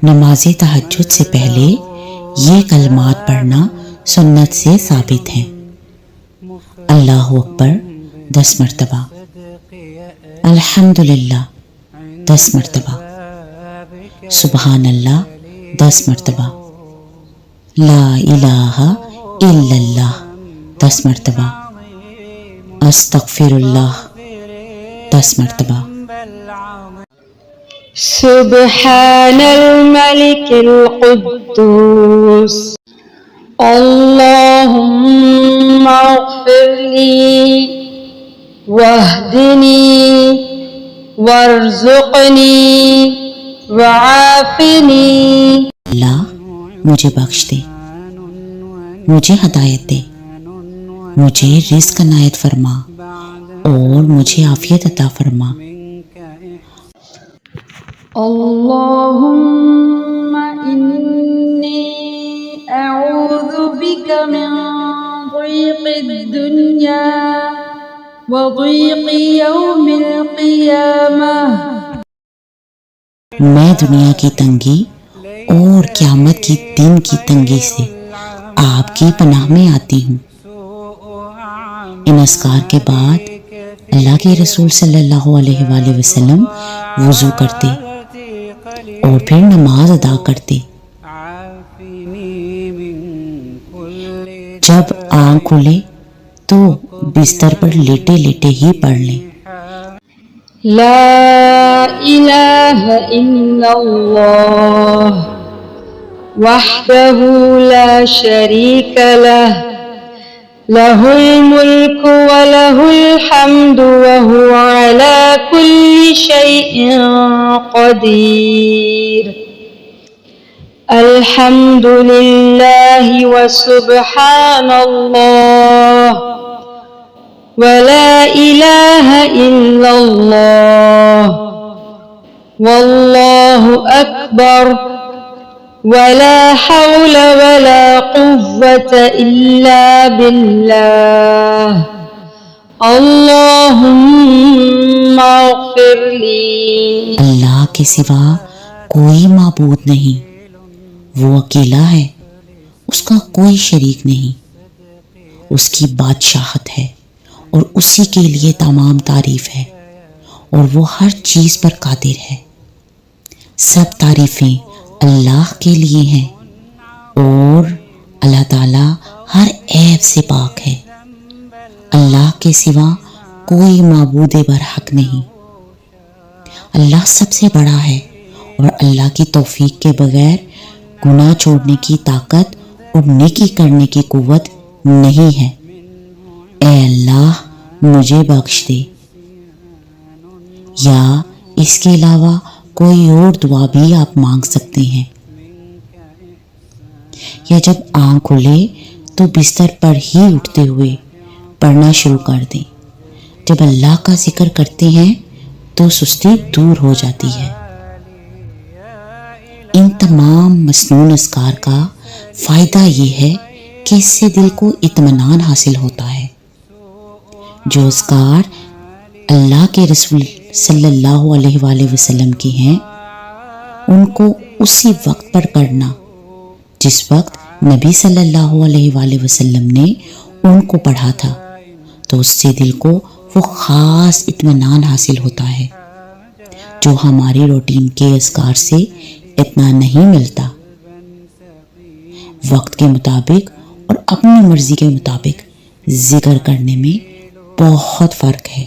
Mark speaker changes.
Speaker 1: نماز تہجد سے پہلے یہ کلمات پڑھنا سنت سے ثابت ہیں۔ اللہ اکبر 10 مرتبہ، الحمدللہ 10 مرتبہ، سبحان اللہ 10 مرتبہ، لا الہ الا اللہ 10 مرتبہ، استغفر اللہ 10 مرتبہ۔
Speaker 2: سبحان الملك القدوس اللهم اغفر لي واهدني وارزقني وعافني۔
Speaker 1: اللہ مجھے بخش دے، مجھے ہدایت دے، مجھے رزق عنایت فرما اور مجھے عافیت عطا فرما۔
Speaker 2: اللهم إني أعوذ بك من ضيق الدنيا وضيق يوم القيامة۔
Speaker 1: میں دنیا کی تنگی اور قیامت کی دن کی تنگی سے آپ کی پناہ میں آتی ہوں۔ ان اذکار کے بعد اللہ کے رسول صلی اللہ علیہ وآلہ وسلم وضو کرتے اور پھر نماز ادا کرتے۔ جب آنکھ کھلے تو بستر پر لیٹے لیٹے ہی پڑھ لیں۔
Speaker 2: لا إله إلا الله وحده لا شريك له له الملك وله الحمد وهو على كل شيء قدير۔ الحمد لله وسبحان الله ولا إله إلا الله والله أكبر ولا حول ولا قوة إلا بالله اللهم اغفر لي۔
Speaker 1: اللہ کے سوا کوئی معبود نہیں، وہ اکیلا ہے، اس کا کوئی شریک نہیں، اس کی بادشاہت ہے اور اسی کے لیے تمام تعریف ہے اور وہ ہر چیز پر قادر ہے۔ سب تعریفیں اللہ کے لیے ہیں اور اللہ تعالیٰ ہر عیب سے پاک ہے۔ اللہ کے سوا کوئی معبود برحق نہیں۔ اللہ سب سے بڑا ہے اور اللہ کی توفیق کے بغیر گناہ چھوڑنے کی طاقت اور نیکی کرنے کی قوت نہیں ہے۔ اے اللہ مجھے بخش دے۔ یا اس کے علاوہ کوئی اور دعا بھی آپ مانگ سکتے ہیں۔ یا جب آنکھ کھلے تو بستر پر ہی اٹھتے ہوئے پڑھنا شروع کر دیں۔ جب اللہ کا ذکر کرتے ہیں تو سستی دور ہو جاتی ہے۔ ان تمام مسنون اذکار کا فائدہ یہ ہے کہ اس سے دل کو اطمینان حاصل ہوتا ہے۔ جو اذکار اللہ کے رسول صلی اللہ علیہ وآلہ وسلم کی ہیں ان کو اسی وقت پر کرنا جس وقت نبی صلی اللہ علیہ وآلہ وسلم نے ان کو پڑھا تھا، تو اس سے دل کو وہ خاص اطمینان حاصل ہوتا ہے جو ہماری روٹین کے اذکار سے اتنا نہیں ملتا۔ وقت کے مطابق اور اپنی مرضی کے مطابق ذکر کرنے میں بہت فرق ہے۔